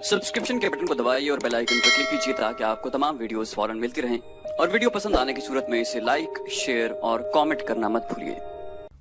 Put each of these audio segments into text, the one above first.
Subscription के button को दबाइए और बेल आइकन पर क्लिक कीजिए ताकि आपको तमाम वीडियोस फौरन मिलती रहें और वीडियो पसंद आने की सूरत में इसे लाइक, शेयर और कमेंट करना मत भूलिए।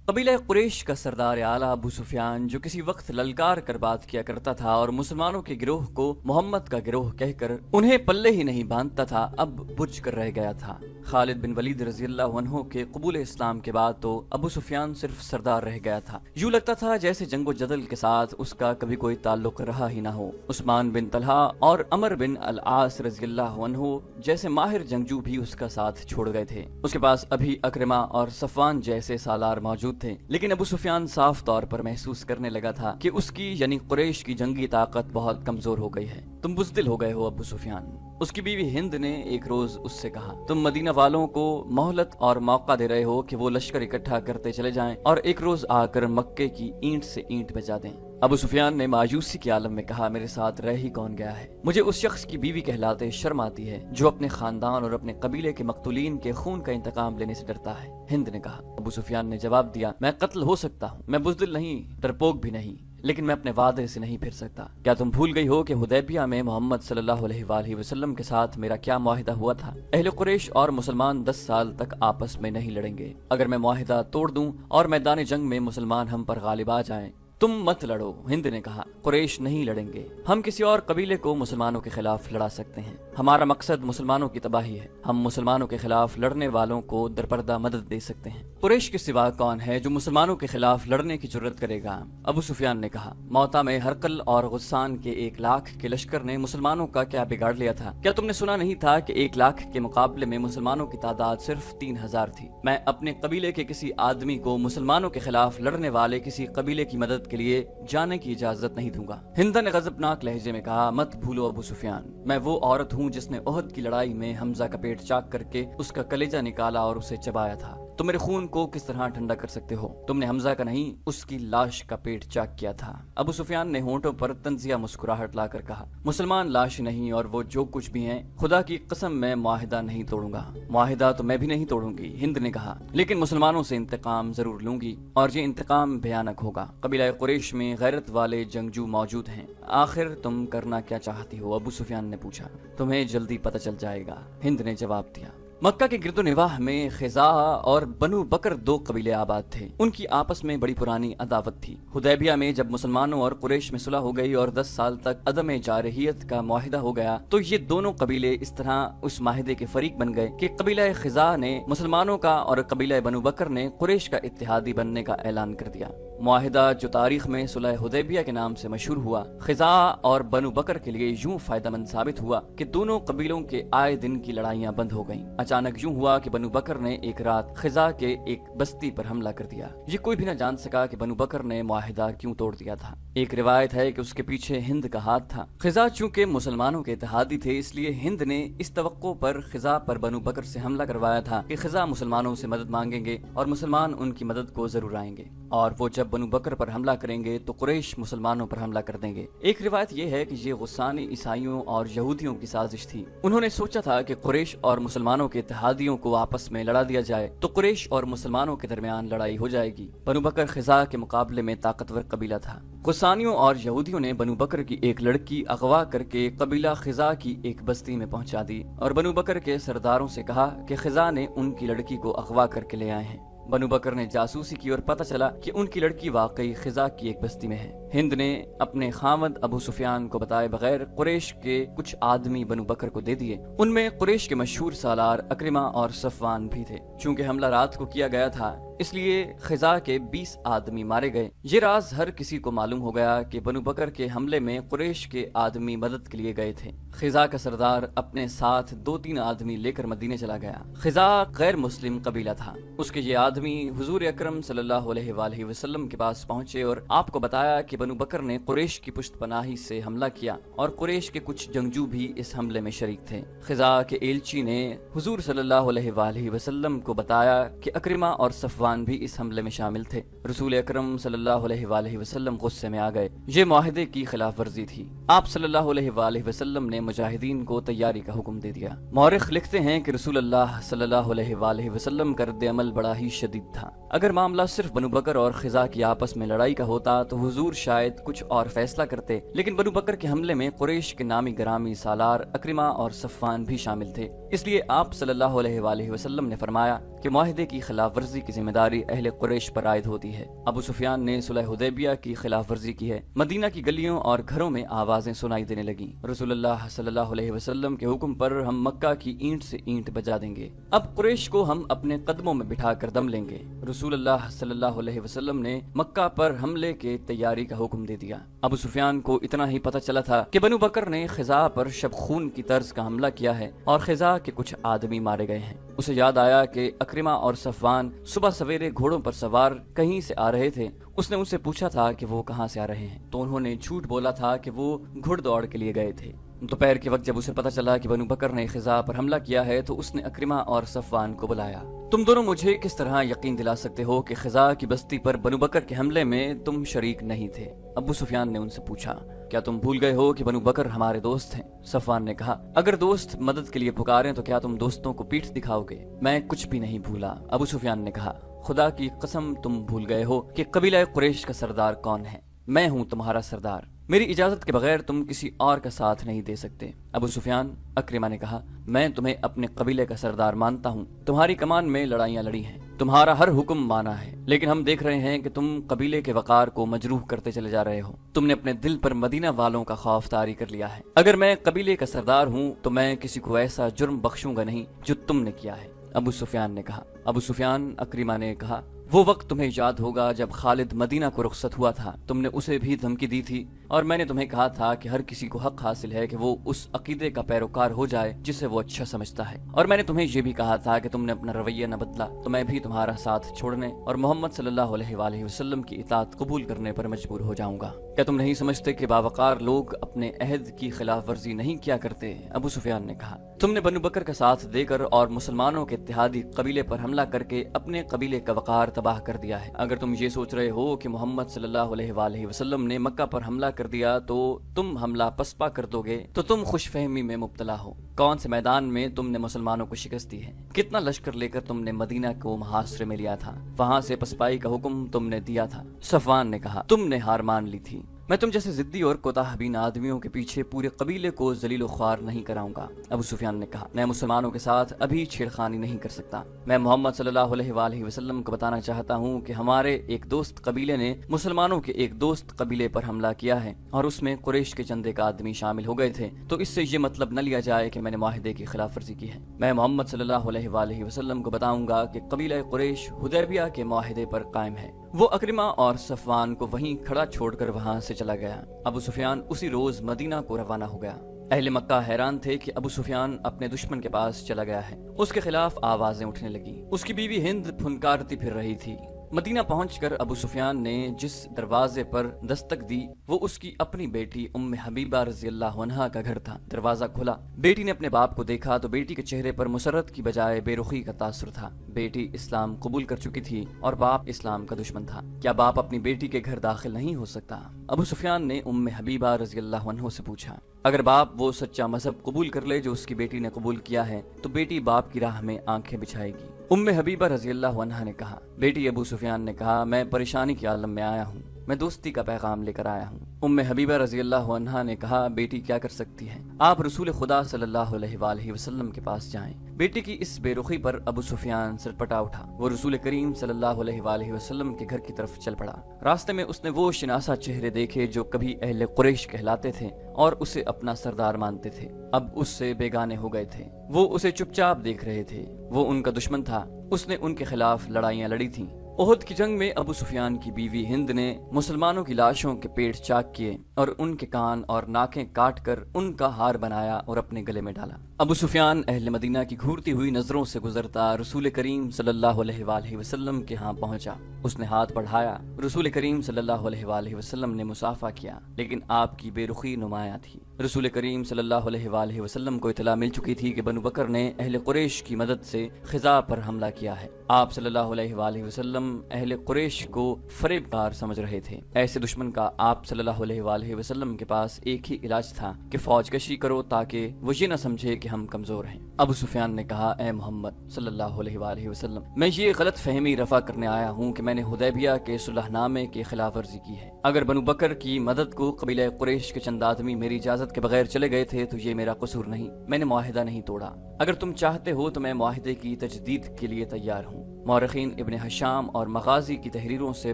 कबीला कुरैश का सरदार आला अबू सुफियान, जो किसी वक्त ललकार कर बात किया करता था और मुसलमानों के गिरोह को मोहम्मद का गिरोह कहकर उन्हें पल्ले ही नहीं बांधता था, अब बुझ कर रह गया था। खालिद बिन वलीद रज़ियल्लाहु अन्हु के कबूल इस्लाम के बाद तो अबू सुफियान सिर्फ सरदार रह गया था। यूं लगता था जैसे जंगो जदल के साथ उसका कभी कोई ताल्लुक रहा ही ना हो। उस्मान बिन तलहा और अमर बिन अल आस रज़ियल्लाहु अन्हु जैसे माहिर जंगजू भी उसका साथ छोड़ गए थे। उसके पास अभी अक्रमा और सफवान जैसे सालार मौजूद थे, लेकिन अबू सुफियान साफ तौर पर महसूस करने लगा था कि उसकी यानी कुरैश की जंगी ताकत बहुत कमजोर हो गई है। तुम बुज़दिल हो गए हो अबू सुफियान, उसकी बीवी हिंद ने एक रोज उससे कहा। तुम मदीना वालों को मोहलत और मौका दे रहे हो कि वो लश्कर इकट्ठा करते चले जाएं और एक रोज आकर मक्के की ईंट से ईंट बजा दें। अबू सुफियान ने मायूसी के आलम में कहा, मेरे साथ रह ही कौन गया है? मुझे उस शख्स की बीवी कहलाते शर्म आती है जो अपने खानदान और अपने कबीले के मकतूलीन के खून का इंतकाम लेने से डरता है। हिंद ने कहा। अबू सुफियान ने जवाब दिया, मैं कत्ल हो सकता हूँ, मैं बुज़दिल नहीं, डरपोक भी नहीं, लेकिन मैं अपने वादे से नहीं फिर सकता। क्या तुम भूल गई हो कि हुदैबिया में मोहम्मद सल्लल्लाहु अलैहि वसल्लम के साथ मेरा क्या मुआहिदा हुआ था? अहले कुरैश और मुसलमान 10 साल तक आपस में नहीं लड़ेंगे। अगर मैं मुआहिदा तोड़ दूं और मैदान जंग में मुसलमान हम पर गालिब आ जाएं, तुम मत लड़ो। हिंद ने कहा, कुरैश नहीं लड़ेंगे, हम किसी और कबीले को मुसलमानों के खिलाफ लड़ा सकते हैं। हमारा मकसद मुसलमानों की तबाही है, हम मुसलमानों के खिलाफ लड़ने वालों को दरपर्दा मदद दे सकते हैं। कुरैश के सिवा कौन है जो मुसलमानों के खिलाफ लड़ने की जुर्रत करेगा? अबू सुफियान ने कहा। मौता में हरकल और गुस्सान के 1 लाख के लश्कर ने मुसलमानों का क्या बिगाड़ लिया था? क्या तुमने सुना नहीं था कि 1 लाख के मुकाबले में मुसलमानों की तादाद सिर्फ 3000 थी? मैं अपने कबीले के किसी आदमी को मुसलमानों के खिलाफ लड़ने वाले किसी कबीले की मदद के लिए जाने की इजाजत नहीं दूंगा। हिंद ने गजबनाक लहजे में कहा, मत भूलो अबू सुफियान, मैं वो औरत हूँ जिसने ओहद की लड़ाई में हमजा का पेट चाक करके उसका कलेजा निकाला और उसे चबाया था। तुम मेरे खून को किस तरह ठंडा कर सकते हो? तुमने हमजा का नहीं, उसकी लाश का पेट चाक किया था। अबू सुफियान ने होंठों पर तंजिया मुस्कुराहट लाकर कहा, मुसलमान लाश नहीं और वो जो कुछ भी हैं, खुदा की कसम मैं मुआहिदा नहीं तोड़ूंगा। मुआहिदा तो मैं भी नहीं तोड़ूंगी, हिंद ने कहा, लेकिन मुसलमानों से इंतकाम जरूर लूंगी और ये इंतकाम भयानक होगा। कबीला कुरैश में गैरत वाले जंगजू मौजूद हैं। आखिर तुम करना क्या चाहती हो? अबू सुफियान ने पूछा। तुम्हें जल्दी पता चल जाएगा, हिंद ने जवाब दिया। मक्का के गिरदो निवाह में खिजा और बनु बकर 2 कबीले आबाद थे। उनकी आपस में बड़ी पुरानी अदावत थी। हुदैबिया में जब मुसलमानों और कुरैश में सुलह हो गई और 10 साल तक अदम जारहियत का मुआहिदा हो गया, तो ये दोनों कबीले इस तरह उस माहिदे के फरीक बन गए कि कबीला खिजा ने मुसलमानों का और कबीला बनु बकर ने कुरैश का इत्तेहादी बनने का ऐलान कर दिया। मुआहिदा जो तारीख में सुलह हुदैबिया के नाम से मशहूर हुआ, खिजा और बनु बकर के लिए यूं फायदेमंद साबित हुआ कि दोनों कबीलों के आए दिन की लड़ाइयां बंद हो गईं। अचानक यूं हुआ कि बनु बकर ने एक रात खिजा के एक बस्ती पर हमला कर दिया। ये कोई भी न जान सका कि बनु बकर ने मुआहिदा क्यों तोड़ दिया था। एक रिवायत है कि उसके पीछे हिंद का हाथ था। खिजा चूंकि मुसलमानों के इत्तेहादी थे, इसलिए हिंद ने इस तवक्को पर खिजा पर बनु बकर से हमला करवाया था कि खिजा मुसलमानों से मदद मांगेंगे और मुसलमान उनकी मदद को जरूर आएंगे, और वो जब बनु बकर पर हमला करेंगे तो कुरैश मुसलमानों पर हमला कर देंगे। एक रिवायत यह है कि ये गुस्सानी ईसाइयों और यहूदियों की साजिश थी। उन्होंने सोचा था कि कुरैश और मुसलमानों के इत्तेहादियों को आपस में लड़ा दिया जाए तो कुरैश और मुसलमानों के दरमियान लड़ाई हो जाएगी। बनु बकर खिजा के मुकाबले में ताकतवर कबीला था। गुस्सानियों और यहूदियों ने बनु बकर की एक लड़की अगवा करके कबीला खिजा की एक बस्ती में पहुंचा दी और बनु बकर के सरदारों से कहा कि खिजा ने उनकी लड़की को अगवा करके ले आए हैं। बनु बकर ने जासूसी की और पता चला कि उनकी लड़की वाकई खिजा की एक बस्ती में है। हिंद ने अपने खामद अबू सुफियान को बताए बगैर कुरैश के कुछ आदमी बनु बकर को दे दिए। उनमें कुरैश के मशहूर सालार अक्रमा और सफवान भी थे। चूंकि हमला रात को किया गया था, इसलिए खिजा के 20 आदमी मारे गए। ये राज हर किसी को मालूम हो गया कि बनु बकर के हमले में कुरैश के आदमी मदद के लिए गए थे। खिजा का सरदार अपने साथ 2-3 आदमी लेकर मदीने चला गया। खिजा गैर मुस्लिम कबीला था। उसके ये आदमी हुजूर अकरम सल्लल्लाहु अलैहि वसल्लम के पास पहुंचे और आपको बताया कि बनु बकर ने कुरैश की पुश्तपनाही से हमला किया और कुरैश के कुछ जंगजू भी इस हमले में शरीक थे। खिजा के एलची ने हुजूर सल्लल्लाहु अलैहि वसल्लम को बताया कि अक्रमा और सफवान सफ़वान भी इस हमले में शामिल थे। रसूल अकरम सल्लल्लाहु अलैहि वआलिहि वसल्लम गुस्से में आ गए। ये मुआहिदे की खिलाफ वर्जी थी। आप सल्लल्लाहु अलैहि वआलिहि वसल्लम ने मुजाहिदीन को तैयारी का हुक्म दे दिया। मौरिख लिखते हैं कि रसूल अल्लाह सल्लल्लाहु अलैहि वआलिहि वसल्लम का रद्द अमल बड़ा ही शदीद था। अगर मामला सिर्फ बनु बकर और खिजा की आपस में लड़ाई का होता तो हुजूर शायद कुछ और फैसला करते, लेकिन बनु बकर के हमले में कुरैश के नामी ग्रामी सालार अक्रिमा और सफ़वान भी शामिल थे। इसलिए आप सल्लल्लाहु अलैहि वआलिहि वसल्लम ने फरमाया कि मुआहिदे की खिलाफ वर्जी की जिम्मेदारी अहले कुरैश पर आयद होती है। अबू सुफियान ने सुलह हुदैबिया की खिलाफ वर्जी की है। मदीना की गलियों और घरों में आवाजें सुनाई देने लगी, रसूलुल्लाह सल्लल्लाहु अलैहि वसल्लम के हुक्म पर हम मक्का की ईंट से ईंट बजा देंगे। अब कुरैश को हम अपने कदमों में बिठा कर दम लेंगे। रसूलुल्लाह सल्लल्लाहु अलैहि वसल्लम ने मक्का पर हमले के तैयारी का हुक्म दे दिया। अबू सुफियान को इतना ही पता चला था कि बनु बकर ने खिजा पर शबखून की तर्ज का हमला किया है और खिजा के कुछ आदमी मारे गए हैं। उसे याद आया कि अक्रिमा और सफ़वान सुबह सवेरे घोड़ों पर सवार कहीं से आ रहे थे। उसने उनसे पूछा था कि वो कहाँ से आ रहे हैं, तो उन्होंने झूठ बोला था कि वो घुड़दौड़ के लिए गए थे। दोपहर के वक्त जब उसे पता चला कि बनु बकर ने खिजा पर हमला किया है तो उसने अक्रिमा और सफ़वान को बुलाया। तुम दोनों मुझे किस तरह यकीन दिला सकते हो कि खिजा की बस्ती पर बनु बकर के हमले में तुम शरीक नहीं थे? अबू सुफियान ने उनसे पूछा, क्या तुम भूल गए हो कि बनु बकर हमारे दोस्त हैं? सफ़वान ने कहा, अगर दोस्त मदद के लिए पुकारें तो क्या तुम दोस्तों को पीठ दिखाओगे? मैं कुछ भी नहीं भूला। अबू सुफियान ने कहा, खुदा की कसम तुम भूल गए हो कि कबीला कुरैश का सरदार कौन है। मैं हूँ तुम्हारा सरदार। मेरी इजाजत के बगैर तुम किसी और का साथ नहीं दे सकते। अबू सुफियान, अक्रिमा ने कहा, मैं तुम्हें अपने कबीले का सरदार मानता हूँ। तुम्हारी कमान में लड़ाइयाँ लड़ी हैं, तुम्हारा हर हुक्म माना है, लेकिन हम देख रहे हैं कि तुम कबीले के वकार को मजरूह करते चले जा रहे हो। तुमने अपने दिल पर मदीना वालों का खौफ तारी कर लिया है। अगर मैं कबीले का सरदार हूँ तो मैं किसी को ऐसा जुर्म बख्शूंगा नहीं जो तुमने किया है। अबू सुफियान ने कहा। अबू सुफियान, अक्रिमा ने कहा, वो वक्त तुम्हें याद होगा जब खालिद मदीना को रुखसत हुआ था। तुमने उसे भी धमकी दी थी और मैंने तुम्हें कहा था कि हर किसी को हक हासिल है कि वो उस अकीदे का पैरोकार हो जाए जिसे वो अच्छा समझता है। और मैंने तुम्हें ये भी कहा था कि तुमने अपना रवैया न बदला तो मैं भी तुम्हारा साथ छोड़ने और मोहम्मद सल्लल्लाहु अलैहि वसल्लम की इताअत कबूल करने पर मजबूर हो जाऊंगा। क्या तुम नहीं समझते कि बावकार लोग अपने अहद की खिलाफ वर्जी नहीं किया करते? अबू सुफियान ने कहा, तुमने बनु बकर का साथ देकर और मुसलमानों के इत्तेहादी कबीले पर हमला करके अपने कबीले का वकार तबाह कर दिया है। अगर तुम ये सोच रहे हो कि मोहम्मद सल्लल्लाहु अलैहि वसल्लम ने मक्का पर हमला कर दिया तो तुम हमला पसपा कर दोगे तो तुम खुशफहमी में मुब्तला हो। कौन से मैदान में तुमने मुसलमानों को शिकस्त दी है? कितना लश्कर लेकर तुमने मदीना को मुहासरे में लिया था? वहां से पसपाई का हुक्म तुमने दिया था। सफ़वान ने कहा, तुमने हार मान ली थी। मैं तुम जैसे जिद्दी और कोताहबीन आदमियों के पीछे पूरे कबीले को जलीलो ख्वार नहीं कराऊंगा। अबू सुफियान ने कहा, मैं मुसलमानों के साथ अभी छेड़खानी नहीं कर सकता। मैं मोहम्मद सल्लल्लाहु अलैहि वसल्लम को बताना चाहता हूँ कि हमारे एक दोस्त कबीले ने मुसलमानों के एक दोस्त कबीले पर हमला किया है और उसमें कुरैश के चंद एक आदमी शामिल हो गए थे। तो इससे ये मतलब न लिया जाए कि मैंने मुआहिदे की खिलाफ वर्जी की है। मैं मोहम्मद सल्लल्लाहु अलैहि वसल्लम को बताऊंगा कि कबीला कुरैश हुदैबिया के मुआहिदे पर कायम है। वो अक्रिमा और सफ़वान को वहीं खड़ा छोड़कर वहां से चला गया। अबू सुफियान उसी रोज मदीना को रवाना हो गया। अहले मक्का हैरान थे कि अबू सुफियान अपने दुश्मन के पास चला गया है। उसके खिलाफ आवाजें उठने लगी। उसकी बीवी हिंद फुनकारती फिर रही थी। मदीना पहुंचकर अबू सुफियान ने जिस दरवाजे पर दस्तक दी वो उसकी अपनी बेटी उम्मे हबीबा रज़ियल्लाहु अन्हा का घर था। दरवाजा खुला, बेटी ने अपने बाप को देखा तो बेटी के चेहरे पर मुसरत की बजाय बेरुखी का तासुर था। बेटी इस्लाम कबूल कर चुकी थी और बाप इस्लाम का दुश्मन था। क्या बाप अपनी बेटी के घर दाखिल नहीं हो सकता? अबू सुफियान ने उम्मे हबीबा रज़ियल्लाहु अन्हा से पूछा, अगर बाप वो सच्चा मजहब कबूल कर ले जो उसकी बेटी ने कबूल किया है तो बेटी बाप की राह में आंखें बिछाएगी। उम्मे हबीबा रज़ियल्लाहु अन्हा ने कहा, बेटी अबू सुफियान ने कहा, मैं परेशानी के आलम में आया हूँ, मैं दोस्ती का पैगाम लेकर आया हूँ। उम्मे हबीबा रज़ियल्लाहु अन्हा ने कहा, बेटी क्या कर सकती है, आप रसूल खुदा सल्लल्लाहु अलैहि वसल्लम के पास जाएं। बेटी की इस बेरुखी पर अबू सुफियान सरपटा उठा। वो रसूल करीम सल्लल्लाहु अलैहि वसल्लम के घर की तरफ चल पड़ा। रास्ते में उसने वो शिनासा चेहरे देखे जो कभी अहले कुरैश कहलाते थे और उसे अपना सरदार मानते थे, अब उससे बेगाने हो गए थे। वो उसे चुपचाप देख रहे थे। वो उनका दुश्मन था। उसने उनके खिलाफ लड़ाइयाँ लड़ी थीं। ओहद की जंग में अबू सुफियान की बीवी हिंद ने मुसलमानों की लाशों के पेट चाक किए और उनके कान और नाकें काट कर उनका हार बनाया और अपने गले में डाला। अबू सुफियान अहले मदीना की घूरती हुई नजरों से गुजरता रसूल करीम सल्लल्लाहु अलैहि वसल्लम के यहाँ पहुंचा। उसने हाथ बढ़ाया। रसूल करीम सल्लल्लाहु अलैहि वसल्लम ने मुसाफा किया, लेकिन आपकी बेरुखी नुमाया थी। रसूल करीम सल्लल्लाहु अलैहि वसल्लम को इतला मिल चुकी थी कि बनु बकर ने अहले कुरैश की मदद से खिजा पर हमला किया है। आप सल्लल्लाहु अलैहि वसल्लम वसल्लम अहले कुरैश को फरेबकार समझ रहे थे। ऐसे दुश्मन का आप सल्लल्लाहु अलैहि वसल्लम के पास एक ही इलाज था कि फौज कशी करो ताकि वो ये न समझे कि हम कमजोर हैं। अबू सुफियान ने कहा, ए मोहम्मद सल्लल्लाहु अलैहि वसल्लम, मैं ये गलत फहमी रफा करने आया हूँ कि मैंने हुदैबिया के सुलहनामे की खिलाफ वर्जी की है। अगर बनु बकर की मदद को कबीला कुरैश के चंद आदमी मेरी इजाजत के बगैर चले गए थे तो ये मेरा कसूर नहीं, मैंने मुआहिदा नहीं तोड़ा। अगर तुम चाहते हो तो मैं मुआहिदे की तजदीद के लिए तैयार हूँ। मौरखीन इब्न हशाम और मगाजी की तहरीरों से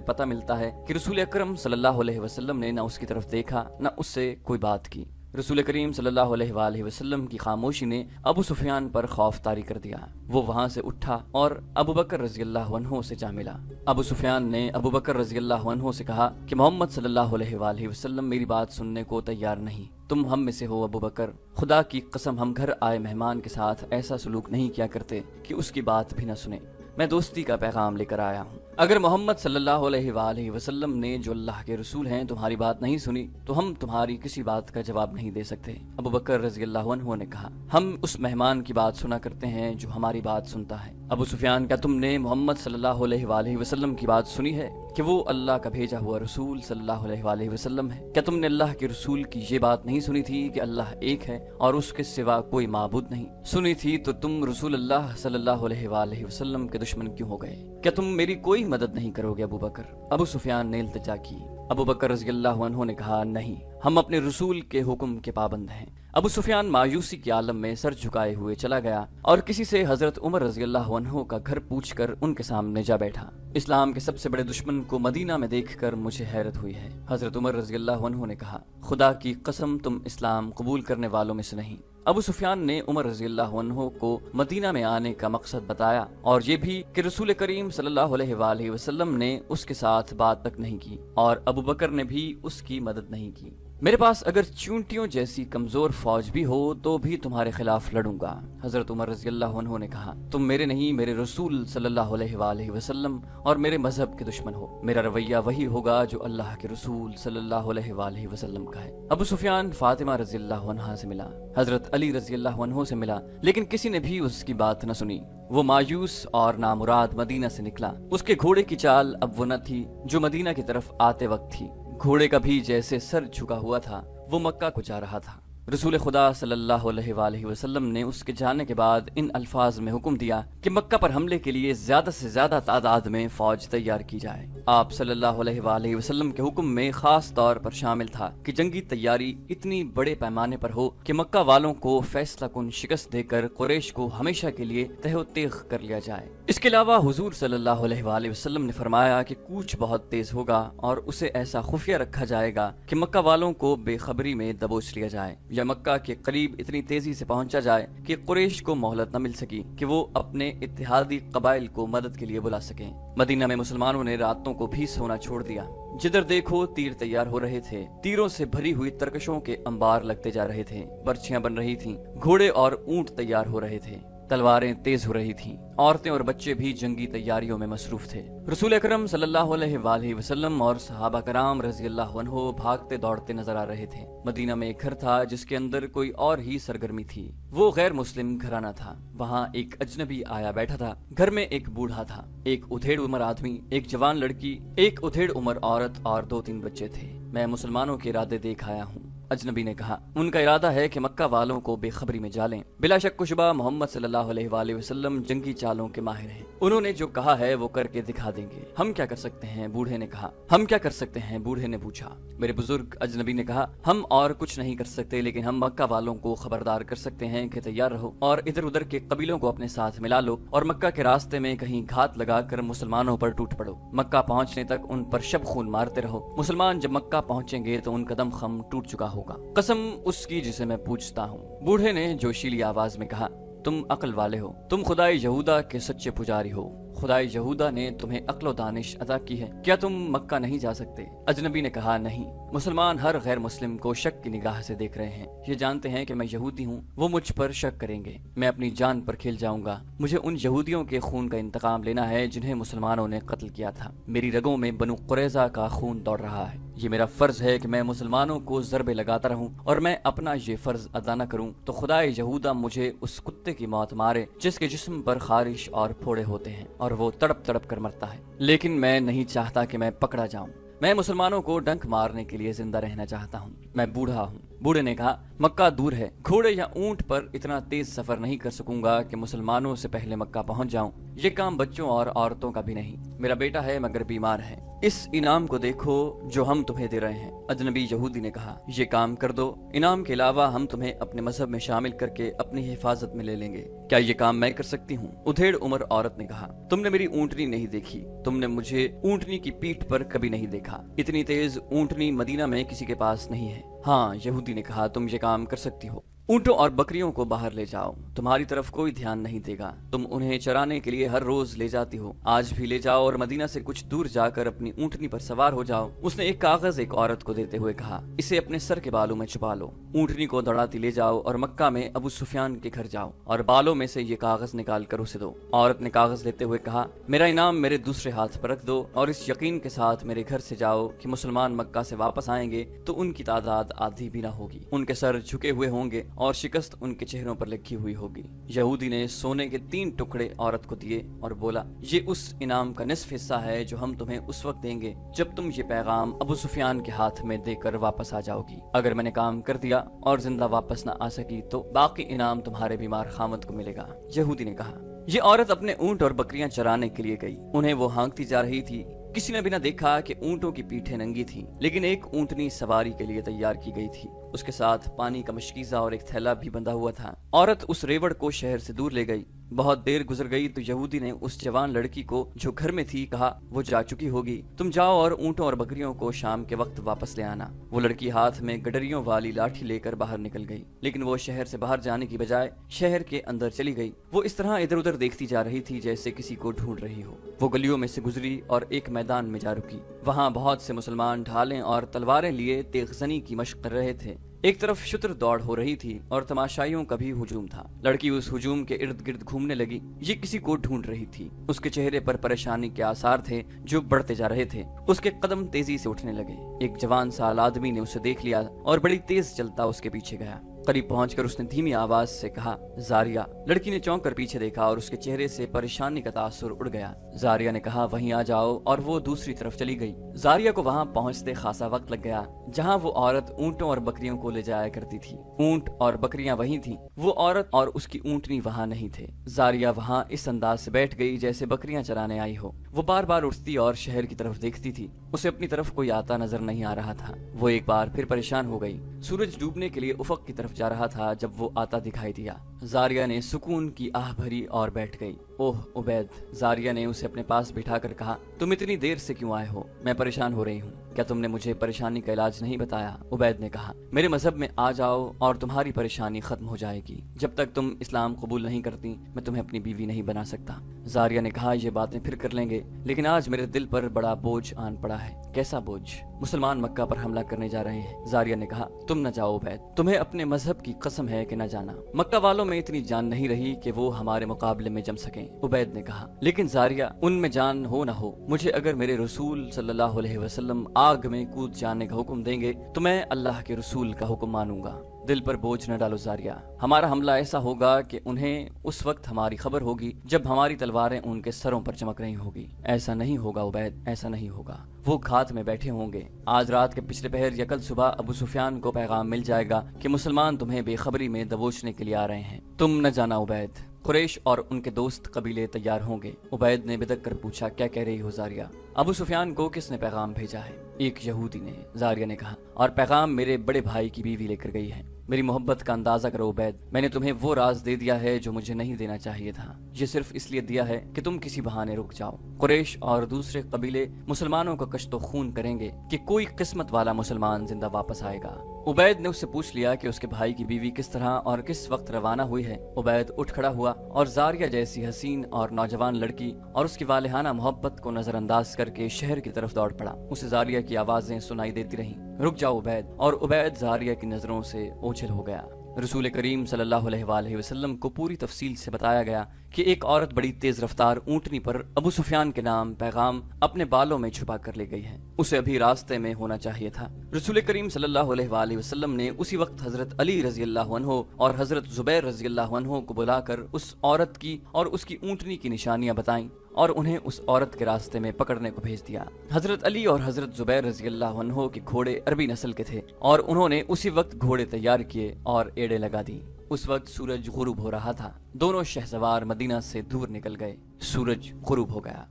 पता मिलता है कि रसूल अकरम सल्लल्लाहु अलैहि वसल्लम ने न उसकी तरफ देखा न उससे कोई बात की। रसूल करीम सल्लल्लाहु अलैहि वसल्लम की खामोशी ने अबू सुफियान पर खौफ तारी कर दिया। वो वहां से उठा और अबू बकर रज़ियल्लाहु अन्हु से जा मिला। अबू सुफियान ने अबू बकर रज़ियल्लाहु अन्हु से कहा कि मोहम्मद सल्लल्लाहु अलैहि वसल्लम मेरी बात सुनने को तैयार नहीं। तुम हम में से हो अबू बकर, खुदा की कसम हम घर आए मेहमान के साथ ऐसा सलूक नहीं किया करते कि उसकी बात भी न सुने। मैं दोस्ती का पैगाम लेकर आया हूँ। अगर मोहम्मद सल्लल्लाहु अलैहि वसल्लम ने जो अल्लाह के रसूल हैं तुम्हारी बात नहीं सुनी तो हम तुम्हारी किसी बात का जवाब नहीं दे सकते। अबू बकर रज़ियल्लाहु अन्हु ने कहा, हम उस मेहमान की बात सुना करते हैं जो हमारी बात सुनता है। अबू सुफियान, क्या तुमने मोहम्मद सल्लल्लाहु अलैहि वसल्लम की बात सुनी है कि वो अल्लाह का भेजा हुआ रसूल सल्लल्लाहु अलैहि वसल्लम है? क्या तुमने अल्लाह के रसूल की ये बात नहीं सुनी थी कि अल्लाह एक है और उसके सिवा कोई माबूद नहीं? सुनी थी तो तुम रसूल अल्लाह सल्लल्लाहु अलैहि वसल्लम के दुश्मन क्यों हो गए? क्या तुम मेरी कोई मदद नहीं करोगे अबू बकर? अबू सुफियान ने इल्तिजा की। अबू बकर रज़ियल्लाहु अन्हु ने कहा, नहीं, हम अपने रसूल के हुक्म के पाबंद हैं। अबू सुफियान मायूसी के आलम में सर झुकाए हुए चला गया और किसी से हजरत उमर रज़ियल्लाहु अन्हु का घर पूछकर उनके सामने जा बैठा। इस्लाम के सबसे बड़े दुश्मन को मदीना में देखकर मुझे हैरत हुई है। हजरत उमर रज़ियल्लाहु अन्हु ने कहा, खुदा की कसम तुम इस्लाम कबूल करने वालों में से नहीं। अबू सुफियान ने उमर रज़ियल्लाहु अन्हु को मदीना में आने का मकसद बताया और ये भी कि रसूल करीम सल्लल्लाहु अलैहि वसल्लम ने उसके साथ बात तक नहीं की और अबू बकर ने भी उसकी मदद नहीं की। मेरे पास अगर चूंटियों जैसी कमजोर फौज भी हो तो भी तुम्हारे खिलाफ लड़ूंगा। हजरत उमर रज़ियल्लाहु अन्हु ने कहा, तुम मेरे नहीं मेरे रसूल सल्लल्लाहु अलैहि वसल्लम और मेरे मजहब के दुश्मन हो। मेरा रवैया वही होगा जो अल्लाह के रसूल सल्लल्लाहु अलैहि वसल्लम का है। अबू सुफियान फातिमा रज़ियल्लाहु अन्हा से मिला, हजरत अली रज़ियल्लाहु अन्हु से मिला, लेकिन किसी ने भी उसकी बात न सुनी। वो मायूस और नामुराद मदीना से निकला। उसके घोड़े की चाल अब वो न थी जो मदीना की तरफ आते वक्त थी। घोड़े का भी जैसे सर झुका हुआ था। वो मक्का को जा रहा था। रसूल खुदा सल्लल्लाहु अलैहि वसल्लम ने उसके जाने के बाद इन अल्फाज में हुक्म दिया कि मक्का पर हमले के लिए ज्यादा से ज्यादा तादाद में फौज तैयार की जाए। आप सल्लल्लाहु अलैहि वसल्लम के हुक्म में खास तौर पर शामिल था कि जंगी तैयारी इतनी बड़े पैमाने पर हो कि मक्का वालों को फैसला कुन शिकस्त देकर कुरैश को हमेशा के लिए तहत-ओ-तेग कर लिया जाए। इसके अलावा हुजूर सल्लल्लाहु अलैहि वसल्लम ने फरमाया कि कूच बहुत तेज होगा और उसे ऐसा खुफिया रखा जाएगा कि मक्का वालों को बेखबरी में दबोच लिया जाए या मक्का के करीब इतनी तेजी से पहुंचा जाए कि कुरैश को मोहलत न मिल सकी कि वो अपने इत्तेहादी कबाइल को मदद के लिए बुला सकें। मदीना में मुसलमानों ने रातों को भी सोना छोड़ दिया। जिधर देखो तीर तैयार हो रहे थे। तीरों से भरी हुई तरकशों के अंबार लगते जा रहे थे। बर्छियां बन रही थीं, घोड़े और ऊंट तैयार हो रहे थे, तलवारें तेज हो रही थीं। औरतें और बच्चे भी जंगी तैयारियों में मसरूफ थे। रसूल अकरम सल्लल्लाहु अलैहि वसल्लम और सहाबा कराम रज़ियल्लाहु अन्हु भागते दौड़ते नजर आ रहे थे। मदीना में एक घर था जिसके अंदर कोई और ही सरगर्मी थी। वो गैर मुस्लिम घराना था। वहाँ एक अजनबी आया बैठा था। घर में एक बूढ़ा था, एक उधेड़ उम्र आदमी, एक जवान लड़की, एक उधेड़ उम्र औरत और 2-3 बच्चे थे। मैं मुसलमानों के इरादे देख आया हूँ। अजनबी ने कहा, उनका इरादा है कि मक्का वालों को बेखबरी में जालें। बिला शक शुबा मोहम्मद सल्लल्लाहु अलैहि वसल्लम जंगी चालों के माहिर हैं। उन्होंने जो कहा है वो करके दिखा देंगे। हम क्या कर सकते हैं? बूढ़े ने कहा। हम क्या कर सकते हैं? बूढ़े ने पूछा। मेरे बुजुर्ग अजनबी ने कहा, हम और कुछ नहीं कर सकते, लेकिन हम मक्का वालों को खबरदार कर सकते हैं कि तैयार रहो और इधर उधर के कबीलों को अपने साथ मिला लो और मक्का के रास्ते में कहीं घात लगाकर मुसलमानों पर टूट पड़ो। मक्का पहुँचने तक उन पर शब खून मारते रहो। मुसलमान जब मक्का पहुँचेंगे तो उनका दम खम टूट चुका होगा। कसम उसकी जिसे मैं पूछता हूँ। बूढ़े ने जोशीली आवाज में कहा, तुम अक्ल वाले हो, तुम खुदाई यहूदा के सच्चे पुजारी हो। खुदाई यहूदा ने तुम्हें अक्ल दानिश अता की है। क्या तुम मक्का नहीं जा सकते? अजनबी ने कहा, नहीं। मुसलमान हर गैर मुस्लिम को शक की निगाह से देख रहे हैं। ये जानते हैं कि मैं यहूदी हूँ, वो मुझ पर शक करेंगे। मैं अपनी जान पर खेल जाऊंगा। मुझे उन यहूदियों के खून का इंतकाम लेना है जिन्हें मुसलमानों ने कत्ल किया था। मेरी रगों में बनु कुरैज़ा का खून दौड़ रहा है। یہ میرا فرض ہے کہ میں مسلمانوں کو ضربے لگاتا رہوں اور میں اپنا یہ فرض ادا نہ کروں تو خدائے یہودا مجھے اس کتے کی موت مارے جس کے جسم پر خارش اور پھوڑے ہوتے ہیں اور وہ تڑپ تڑپ کر مرتا ہے، لیکن میں نہیں چاہتا کہ میں پکڑا جاؤں۔ میں مسلمانوں کو ڈنک مارنے کے لیے زندہ رہنا چاہتا ہوں۔ میں بوڑھا ہوں۔ بوڑھے نے کہا، مکہ دور ہے، گھوڑے یا اونٹ پر اتنا تیز سفر نہیں کر سکوں گا کہ مسلمانوں سے پہلے مکہ پہنچ جاؤں۔ یہ کام بچوں اور عورتوں کا بھی نہیں۔ میرا بیٹا ہے مگر بیمار ہے۔ اس انعام کو دیکھو جو ہم تمہیں دے رہے ہیں۔ اجنبی یہودی نے کہا، یہ کام کر دو، انعام کے علاوہ ہم تمہیں اپنے مذہب میں شامل کر کے اپنی حفاظت میں لے لیں گے۔ کیا یہ کام میں کر سکتی ہوں؟ ادھیڑ عمر عورت نے کہا، تم نے میری اونٹنی نہیں دیکھی، تم نے مجھے اونٹنی کی پیٹھ پر کبھی نہیں دیکھا، اتنی تیز اونٹنی مدینہ میں کسی کے پاس نہیں ہے۔ ہاں، یہودی نے کہا، تم یہ کام کر سکتی ہو۔ اونٹوں اور بکریوں کو باہر لے جاؤ، تمہاری طرف کوئی دھیان نہیں دے گا، تم انہیں چرانے کے لیے ہر روز لے جاتی ہو، آج بھی لے جاؤ اور مدینہ سے کچھ دور جا کر اپنی اونٹنی پر سوار ہو جاؤ۔ اس نے ایک کاغذ ایک عورت کو دیتے ہوئے کہا، اسے اپنے سر کے بالوں میں چھپا لو، اونٹنی کو دوڑاتی لے جاؤ اور مکہ میں ابو سفیان کے گھر جاؤ اور بالوں میں سے یہ کاغذ نکال کر اسے دو۔ عورت نے کاغذ لیتے ہوئے کہا، میرا انعام میرے دوسرے ہاتھ پر رکھ دو اور اس یقین کے ساتھ میرے گھر سے جاؤ کہ مسلمان مکہ سے واپس آئیں گے تو ان کی تعداد آدھی بھی نہ ہوگی، ان کے سر جھکے ہوئے ہوں گے اور شکست ان کے چہروں پر لکھی ہوئی ہوگی۔ یہودی نے سونے کے 3 ٹکڑے عورت کو دیے اور بولا، یہ اس انعام کا نصف حصہ ہے جو ہم تمہیں اس وقت دیں گے جب تم یہ پیغام ابو سفیان کے ہاتھ میں دے کر واپس آ جاؤ گی۔ اگر میں نے کام کر دیا اور زندہ واپس نہ آ سکی تو باقی انعام تمہارے بیمار خامد کو ملے گا۔ یہودی نے کہا، یہ عورت اپنے اونٹ اور بکریاں چرانے کے لیے گئی، انہیں وہ ہانکتی جا رہی تھی، کسی نے بھی نہ دیکھا کہ اونٹوں کی پیٹھیں ننگی تھیں، لیکن ایک اونٹنی سواری کے لیے تیار کی گئی تھی، اس کے ساتھ پانی کا مشکیزہ اور ایک تھیلا بھی بندھا ہوا تھا۔ عورت اس ریوڑ کو شہر سے دور لے گئی۔ بہت دیر گزر گئی تو یہودی نے اس جوان لڑکی کو جو گھر میں تھی کہا، وہ جا چکی ہوگی، تم جاؤ اور اونٹوں اور بکریوں کو شام کے وقت واپس لے آنا۔ وہ لڑکی ہاتھ میں گڈریوں والی لاٹھی لے کر باہر نکل گئی، لیکن وہ شہر سے باہر جانے کی بجائے شہر کے اندر چلی گئی۔ وہ اس طرح ادھر ادھر دیکھتی جا رہی تھی جیسے کسی کو ڈھونڈ رہی ہو۔ وہ گلیوں میں سے گزری اور ایک میدان میں جا رکی، وہاں بہت سے مسلمان ڈھالیں اور تلواریں لیے تیغ زنی کی مشق کر رہے تھے۔ ایک طرف شتر دوڑ ہو رہی تھی اور تماشائیوں کا بھی ہجوم تھا۔ لڑکی اس ہجوم کے ارد گرد گھومنے لگی، یہ کسی کو ڈھونڈ رہی تھی۔ اس کے چہرے پر پریشانی کے آثار تھے جو بڑھتے جا رہے تھے، اس کے قدم تیزی سے اٹھنے لگے۔ ایک جوان سال آدمی نے اسے دیکھ لیا اور بڑی تیز چلتا اس کے پیچھے گیا۔ قریب پہنچ کر اس نے دھیمی آواز سے کہا، زاریہ۔ لڑکی نے چونک کر پیچھے دیکھا اور اس کے چہرے سے پریشانی کا تاثر اڑ گیا۔ زاریہ نے کہا، وہیں آ جاؤ، اور وہ دوسری طرف چلی گئی۔ زاریہ کو وہاں پہنچتے خاصا وقت لگ گیا جہاں وہ عورت اونٹوں اور بکریوں کو لے جایا کرتی تھی۔ اونٹ اور بکریاں وہیں تھیں، وہ عورت اور اس کی اونٹنی وہاں نہیں تھے۔ زاریہ وہاں اس انداز سے بیٹھ گئی جیسے بکریاں چرانے آئی ہو۔ وہ بار بار اٹھتی اور شہر کی طرف دیکھتی تھی، اسے اپنی طرف کوئی آتا نظر نہیں آ رہا تھا۔ وہ ایک بار پھر پریشان ہو گئی۔ سورج ڈوبنے کے لیے افق کی طرف جا رہا تھا جب وہ آتا دکھائی دیا۔ زاریہ نے سکون کی آہ بھری اور بیٹھ گئی۔ اوہ عبید، زاریہ نے اسے اپنے پاس بٹھا کر کہا، تم اتنی دیر سے کیوں آئے ہو؟ میں پریشان ہو رہی ہوں، کیا تم نے مجھے پریشانی کا علاج نہیں بتایا؟ عبید نے کہا، میرے مذہب میں آ جاؤ اور تمہاری پریشانی ختم ہو جائے گی۔ جب تک تم اسلام قبول نہیں کرتی میں تمہیں اپنی بیوی نہیں بنا سکتا۔ زاریہ نے کہا، یہ باتیں پھر کر لیں گے، لیکن آج میرے دل پر بڑا بوجھ آن پڑا ہے۔ کیسا بوجھ؟ مسلمان مکہ پر حملہ کرنے جا رہے ہیں۔ زاریہ نے کہا، تم نہ جاؤ عبید، تمہیں اپنے مذہب کی قسم ہے کہ نہ جانا۔ مکہ والوں میں اتنی جان نہیں رہی کہ وہ ہمارے مقابلے میں جم سکیں۔ عبید نے کہا، لیکن زاریہ، ان میں جان ہو نہ ہو، مجھے اگر میرے رسول صلی اللہ علیہ وسلم آگ میں کود جانے کا حکم دیں گے تو میں اللہ کے رسول کا حکم مانوں گا۔ دل پر بوجھ نہ ڈالو زاریہ، ہمارا حملہ ایسا ہوگا کہ انہیں اس وقت ہماری خبر ہوگی جب ہماری تلواریں ان کے سروں پر چمک رہی ہوگی۔ ایسا نہیں ہوگا عبید، ایسا نہیں ہوگا۔ وہ گھات میں بیٹھے ہوں گے، آج رات کے پچھلے پہر یا کل صبح ابو سفیان کو پیغام مل جائے گا کہ مسلمان تمہیں بے خبری میں دبوچنے کے لیے آ رہے ہیں، تم نہ جانا عبید۔ قریش اور ان کے دوست قبیلے تیار ہوں گے۔ عبید نے بدک کر پوچھا، کیا کہہ رہی ہو زاریہ؟ ابو سفیان کو کس نے پیغام بھیجا ہے؟ ایک یہودی نے، زاریہ نے کہا، اور پیغام میرے بڑے بھائی کی بیوی لے کر گئی ہے۔ میری محبت کا اندازہ کرو عبید، میں نے تمہیں وہ راز دے دیا ہے جو مجھے نہیں دینا چاہیے تھا، یہ صرف اس لیے دیا ہے کہ تم کسی بہانے رک جاؤ۔ قریش اور دوسرے قبیلے مسلمانوں کا کشت و خون کریں گے کہ کوئی قسمت والا مسلمان زندہ واپس آئے گا۔ عبید نے اس سے پوچھ لیا کہ اس کے بھائی کی بیوی کس طرح اور کس وقت روانہ ہوئی ہے۔ عبید اٹھ کھڑا ہوا اور زاریہ جیسی حسین اور نوجوان لڑکی اور اس کی والہانہ محبت کو نظر انداز کر کے شہر کی طرف دوڑ پڑا۔ اسے زاریہ کی آوازیں سنائی دیتی رہیں، رک جاؤ عبید، اور عبید زاریہ کی نظروں سے اوجھل ہو گیا۔ रसूल करीम सल्लल्लाहु अलैहि वसल्लम को पूरी तफसील से बताया गया कि एक औरत बड़ी तेज रफ्तार ऊँटनी पर अबू सुफियान के नाम पैगाम अपने बालों में छुपा कर ले गई है, उसे अभी रास्ते में होना चाहिए था। रसूल करीम सल्लल्लाहु अलैहि वसल्लम ने उसी वक्त हजरत अली रजी अल्लाह अन्हु और हजरत जुबैर रजी अल्लाह अन्हु को बुलाकर उस औरत की और उसकी ऊँटनी की निशानियां बताईं और उन्हें उस औरत के रास्ते में पकड़ने को भेज दिया। हजरत अली और हजरत जुबैर रजी अल्लाह अन्हु के घोड़े अरबी नस्ल के थे और उन्होंने उसी वक्त घोड़े तैयार किए और एड़े लगा दी। उस वक्त सूरज गुरूब हो रहा था। दोनों शहसवार मदीना से दूर निकल गए। सूरज गुरूब हो गया।